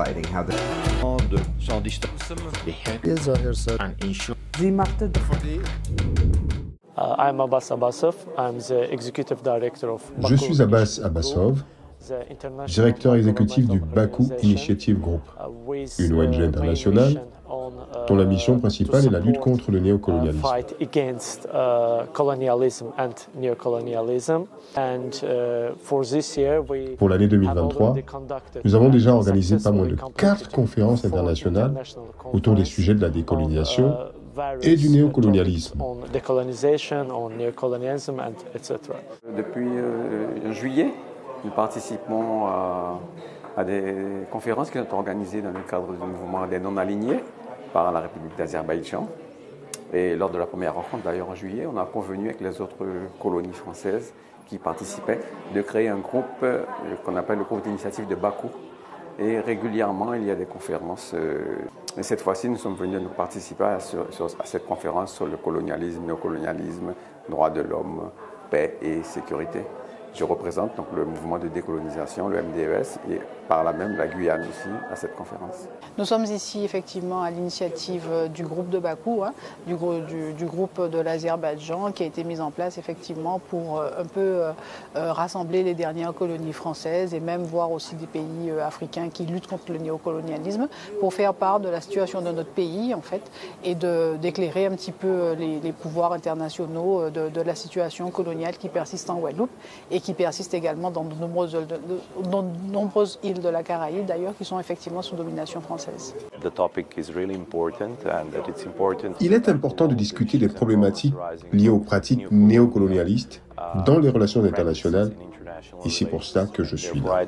highlighting how the I'm Abbas Abbasov. I'm the executive director of Je suis Abbas Abbasov, directeur exécutif du Baku Initiative Group, une ONG internationale dont la mission principale est la lutte contre le néocolonialisme. Pour l'année 2023, nous avons déjà organisé pas moins de 4 conférences internationales autour des sujets de la décolonisation et du néocolonialisme. Depuis juillet, nous participons à des conférences qui sont organisées dans le cadre du mouvement des non-alignés par la République d'Azerbaïdjan. Et lors de la première rencontre, d'ailleurs en juillet, on a convenu avec les autres colonies françaises qui participaient de créer un groupe qu'on appelle le groupe d'initiative de Bakou. Et régulièrement, il y a des conférences. Et cette fois-ci, nous sommes venus nous participer à cette conférence sur le colonialisme, néocolonialisme, droits de l'homme, paix et sécurité. Je représente donc le mouvement de décolonisation, le MDES, et par là même la Guyane aussi à cette conférence. Nous sommes ici effectivement à l'initiative du groupe de Bakou, du groupe de l'Azerbaïdjan qui a été mis en place effectivement pour un peu rassembler les dernières colonies françaises et même voir aussi des pays africains qui luttent contre le néocolonialisme pour faire part de la situation de notre pays en fait et d'éclairer un petit peu les pouvoirs internationaux de la situation coloniale qui persiste en Guadeloupe et qui persiste également dans de nombreuses îles de la Caraïbe d'ailleurs qui sont effectivement sous domination française. Il est important de discuter des problématiques liées aux pratiques néocolonialistes dans les relations internationales et c'est pour cela que je suis là.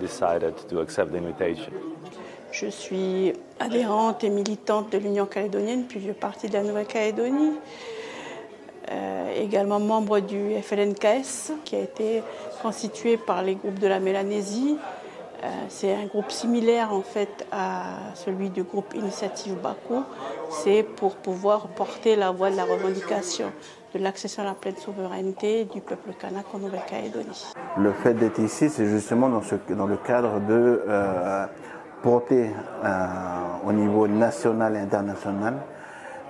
Je suis adhérente et militante de l'Union calédonienne, puis je partie de la Nouvelle-Calédonie. Également membre du FLNKS qui a été constitué par les groupes de la Mélanésie. C'est un groupe similaire en fait à celui du groupe Initiative Bakou. C'est pour pouvoir porter la voix de la revendication de l'accession à la pleine souveraineté du peuple kanak en Nouvelle-Calédonie. Le fait d'être ici, c'est justement dans le cadre de porter au niveau national et international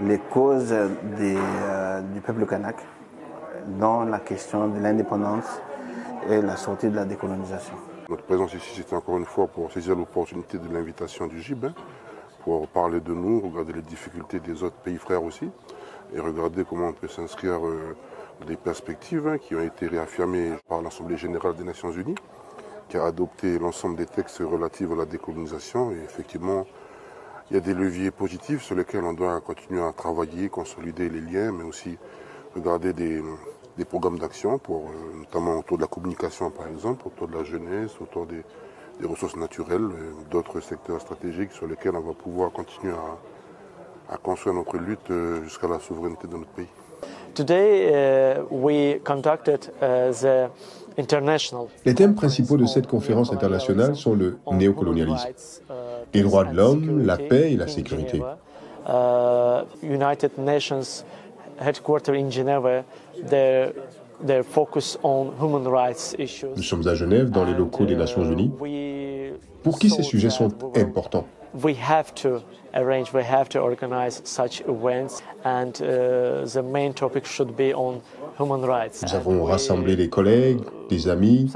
les causes du peuple kanak dans la question de l'indépendance et la sortie de la décolonisation. Notre présence ici, c'était encore une fois pour saisir l'opportunité de l'invitation du GIB, pour parler de nous, regarder les difficultés des autres pays frères aussi, et regarder comment on peut s'inscrire des perspectives qui ont été réaffirmées par l'Assemblée générale des Nations Unies, qui a adopté l'ensemble des textes relatifs à la décolonisation. Et effectivement, il y a des leviers positifs sur lesquels on doit continuer à travailler, consolider les liens, mais aussi regarder des programmes d'action, notamment autour de la communication par exemple, autour de la jeunesse, autour des ressources naturelles, d'autres secteurs stratégiques sur lesquels on va pouvoir continuer à construire notre lutte jusqu'à la souveraineté de notre pays. Today, we conducted Les thèmes principaux de cette conférence internationale sont le néocolonialisme, les droits de l'homme, la paix et la sécurité. United Nations headquarters in Geneva, their focus on human rights issues. Nous sommes à Genève, dans les locaux des Nations Unies. Pour qui ces sujets sont importants? We have to organize such events, and the main topic should be on human rights. Nous avons rassemblé des collègues, des amis,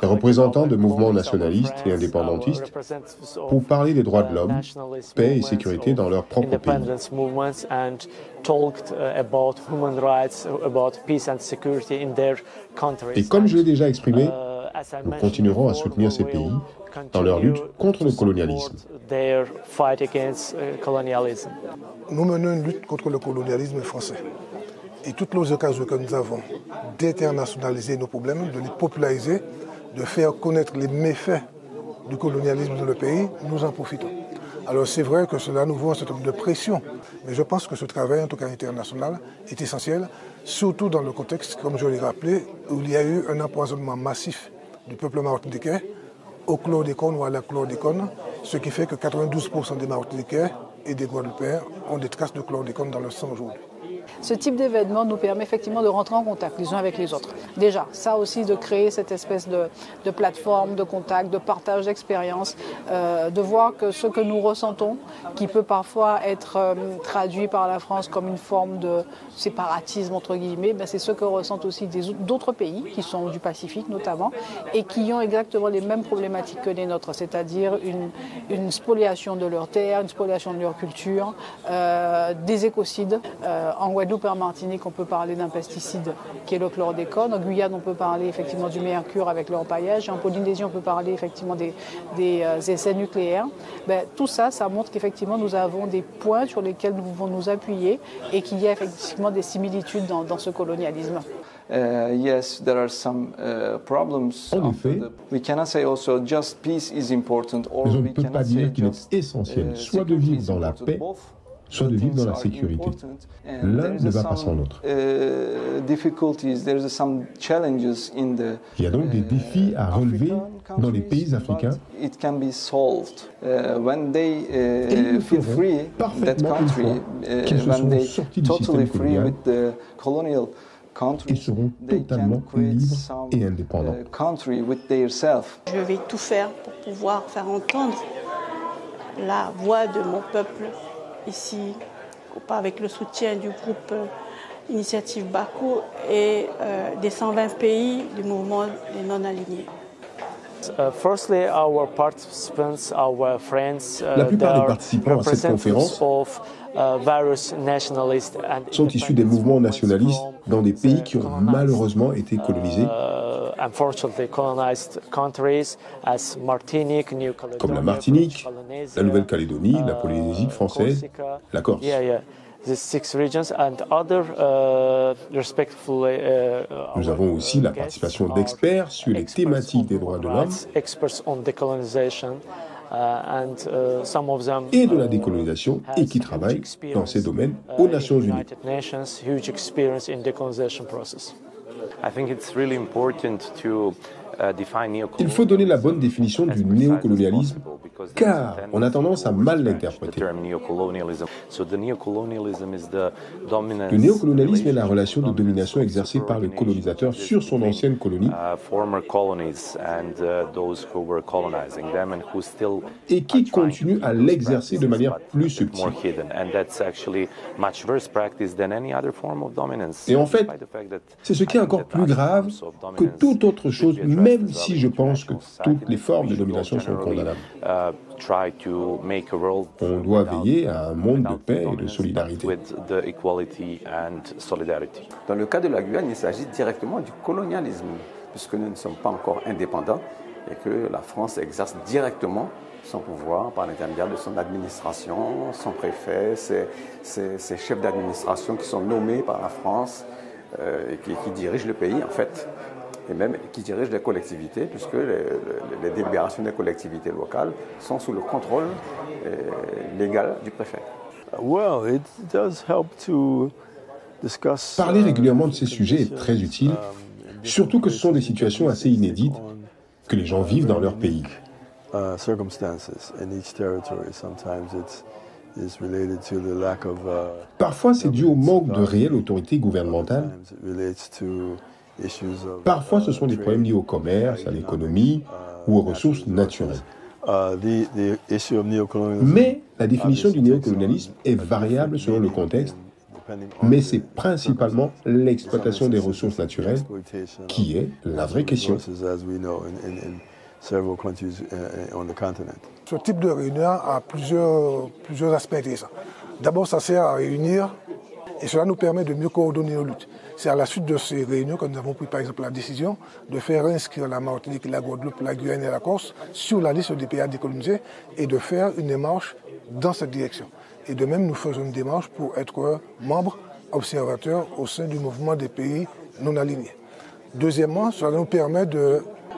des représentants de mouvements nationalistes et indépendantistes pour parler des droits de l'homme, paix et sécurité dans leur propre pays. Et comme je l'ai déjà exprimé, nous continuerons à soutenir ces pays dans leur lutte contre le colonialisme. Nous menons une lutte contre le colonialisme français. Et toutes les occasions que nous avons d'internationaliser nos problèmes, de les populariser, de faire connaître les méfaits du colonialisme dans le pays, nous en profitons. Alors c'est vrai que cela nous vaut un certain nombre de pressions, mais je pense que ce travail, en tout cas international, est essentiel, surtout dans le contexte, comme je l'ai rappelé, où il y a eu un empoisonnement massif du peuple martiniquais au chlordécone ou à la chlordécone, ce qui fait que 92% des Martiniquais et des Guadeloupéens ont des traces de chlordécone dans leur sang aujourd'hui. Ce type d'événement nous permet effectivement de rentrer en contact les uns avec les autres. Déjà, ça aussi de créer cette espèce de plateforme, de contact, de partage d'expérience, de voir que ce que nous ressentons, qui peut parfois être traduit par la France comme une forme de séparatisme entre guillemets, ben c'est ce que ressentent aussi d'autres pays qui sont du Pacifique notamment et qui ont exactement les mêmes problématiques que les nôtres, c'est-à-dire une spoliation de leurs terres, une spoliation de leur culture, des écocides. En Guadeloupe et en Martinique, on peut parler d'un pesticide qui est le chlordécone. En Guyane, on peut parler effectivement du mercure avec l'orpaillage. Et en Polynésie, on peut parler effectivement des essais nucléaires. Ben, tout ça, ça montre qu'effectivement, nous avons des points sur lesquels nous pouvons nous appuyer et qu'il y a effectivement des similitudes dans ce colonialisme. Yes, there are some problems. En effet, we cannot say also just peace is important, or mais on ne we peut cannot pas say dire qu'il just est essentiel soit de vivre dans la paix, soit de vivre dans la sécurité. L'un ne va pas sans l'autre. Il y a donc des défis à relever dans les pays africains et ils le feront parfaitement une fois qu'ils se seront sortis du système colonial et seront totalement libres et indépendants. Je vais tout faire pour pouvoir faire entendre la voix de mon peuple ici, avec le soutien du groupe Initiative Bakou et des 120 pays du mouvement des non-alignés. Firstly, our participants, our friends, la plupart des participants à cette conférence sont issus des mouvements nationalistes dans des pays qui ont malheureusement été colonisés, comme la Martinique, la Nouvelle-Calédonie, la Polynésie française, la Corse. Nous avons aussi la participation d'experts sur les thématiques des droits de l'homme et de la décolonisation et qui travaillent dans ces domaines aux Nations Unies. Il faut donner la bonne définition du néocolonialisme, car on a tendance à mal l'interpréter. Le néocolonialisme est la relation de domination exercée par le colonisateur sur son ancienne colonie et qui continue à l'exercer de manière plus subtile. Et en fait, c'est ce qui est encore plus grave que toute autre chose, même si je pense que toutes les formes de domination sont condamnables. On doit veiller à un monde de paix et de solidarité. Dans le cas de la Guyane, il s'agit directement du colonialisme, puisque nous ne sommes pas encore indépendants et que la France exerce directement son pouvoir par l'intermédiaire de son administration, son préfet, ses chefs d'administration qui sont nommés par la France et qui dirigent le pays en fait. Et même qui dirigent les collectivités, puisque les délibérations des collectivités locales sont sous le contrôle légal du préfet. Parler régulièrement de ces sujets est très utile, surtout que ce sont des situations assez inédites que les gens vivent dans leur pays. Parfois, c'est dû au manque de réelle autorité gouvernementale. Parfois, ce sont des problèmes liés au commerce, à l'économie ou aux ressources naturelles. Mais la définition du néocolonialisme est variable selon le contexte, mais c'est principalement l'exploitation des ressources naturelles qui est la vraie question. Ce type de réunion a plusieurs aspects intéressants. D'abord, ça sert à réunir et cela nous permet de mieux coordonner nos luttes. C'est à la suite de ces réunions que nous avons pris par exemple la décision de faire inscrire la Martinique, la Guadeloupe, la Guyane et la Corse sur la liste des pays à décoloniser et de faire une démarche dans cette direction. Et de même, nous faisons une démarche pour être membres observateurs au sein du mouvement des pays non alignés. Deuxièmement, cela nous permet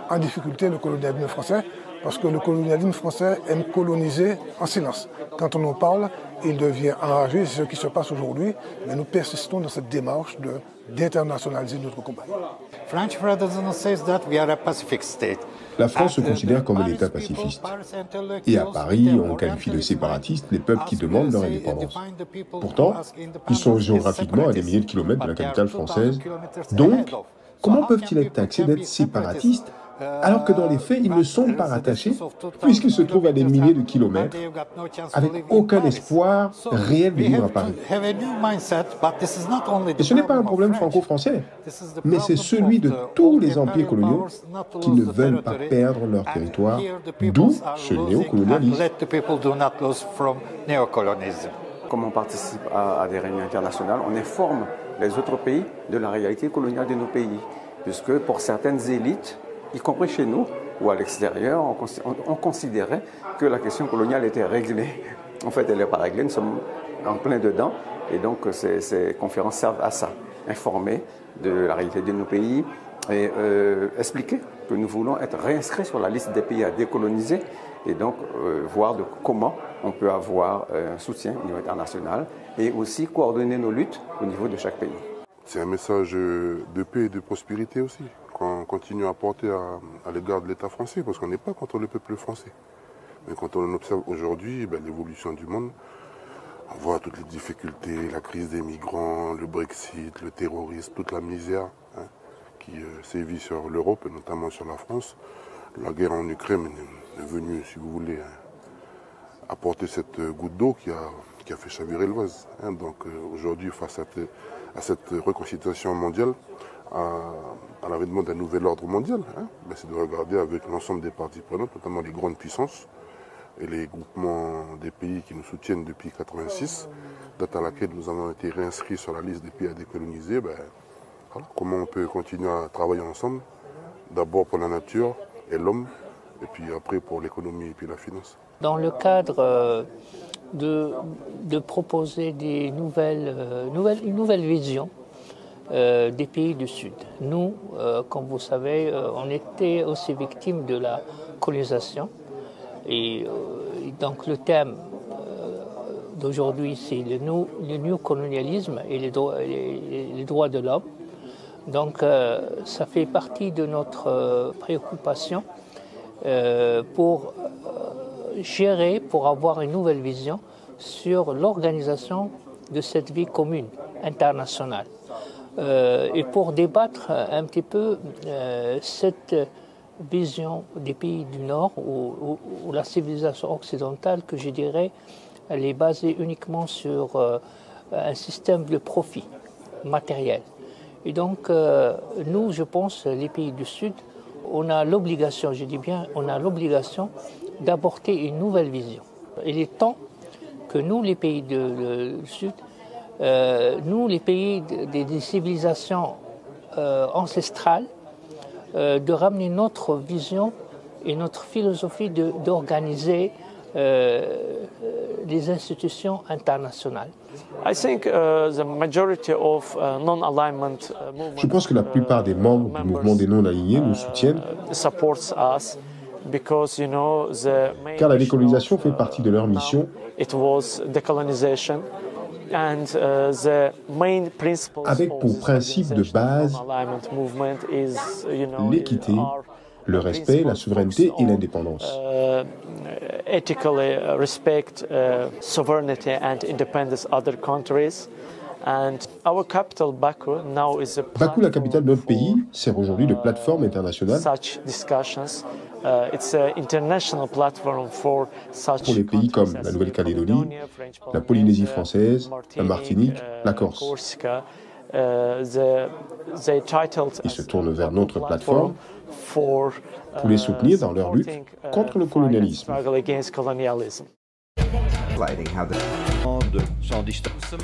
en difficulté le colonialisme français Parce que le colonialisme français aime coloniser en silence. Quand on en parle, il devient enragé, c'est ce qui se passe aujourd'hui, mais nous persistons dans cette démarche d'internationaliser notre combat. La France se considère comme un État pacifiste. Et à Paris, on qualifie de séparatistes les peuples qui demandent leur indépendance. Pourtant, ils sont géographiquement à des milliers de kilomètres de la capitale française. Donc, comment peuvent-ils être taxés d'être séparatistes alors que dans les faits, ils ne sont pas rattachés, puisqu'ils se trouvent à des milliers de kilomètres, avec aucun espoir réel de vivre à Paris. Et ce n'est pas un problème franco-français, mais c'est celui de tous les empires coloniaux qui ne veulent pas perdre leur territoire, d'où ce néocolonialisme. Comme on participe à des réunions internationales, on informe les autres pays de la réalité coloniale de nos pays, puisque pour certaines élites, y compris chez nous ou à l'extérieur, on considérait que la question coloniale était réglée. En fait, elle n'est pas réglée, nous sommes en plein dedans. Et donc, ces conférences servent à ça, informer de la réalité de nos pays et expliquer que nous voulons être réinscrits sur la liste des pays à décoloniser et donc voir comment on peut avoir un soutien au niveau international et aussi coordonner nos luttes au niveau de chaque pays. C'est un message de paix et de prospérité aussi, qu'on continue à porter à l'égard de l'État français, parce qu'on n'est pas contre le peuple français. Mais quand on observe aujourd'hui l'évolution du monde, on voit toutes les difficultés, la crise des migrants, le Brexit, le terrorisme, toute la misère qui sévit sur l'Europe et notamment sur la France. La guerre en Ukraine est venue, si vous voulez, apporter cette goutte d'eau qui a fait chavirer le vase. Donc aujourd'hui, face à cette réconciliation mondiale, à l'avènement d'un nouvel ordre mondial, c'est de regarder avec l'ensemble des parties prenantes, notamment les grandes puissances et les groupements des pays qui nous soutiennent depuis 1986, date à laquelle nous avons été réinscrits sur la liste des pays à décoloniser. Voilà, comment on peut continuer à travailler ensemble, d'abord pour la nature et l'homme, et puis après pour l'économie et puis la finance. Dans le cadre de proposer une nouvelle vision des pays du Sud. Nous, comme vous savez, on était aussi victimes de la colonisation. Et donc le thème d'aujourd'hui, c'est le néocolonialisme et les droits de l'homme. Donc ça fait partie de notre préoccupation pour gérer, pour avoir une nouvelle vision sur l'organisation de cette vie commune internationale. Et pour débattre un petit peu cette vision des pays du Nord ou la civilisation occidentale, que je dirais, elle est basée uniquement sur un système de profit matériel. Et donc, nous, je pense, les pays du Sud, on a l'obligation, je dis bien, on a l'obligation d'apporter une nouvelle vision. Il est temps que nous, les pays du Sud, nous, les pays des civilisations ancestrales, de ramener notre vision et notre philosophie d'organiser les institutions internationales. Je pense que la plupart des membres du mouvement des non-alignés nous soutiennent, car la décolonisation fait partie de leur mission, avec pour principe de base l'équité, le respect, la souveraineté et l'indépendance. Bakou, la capitale de notre pays, sert aujourd'hui de plateforme internationale pour les pays comme la Nouvelle-Calédonie, la Polynésie française, la Martinique, la Corse. Ils se tournent vers notre plateforme pour les soutenir dans leur lutte contre le colonialisme. Sans distance.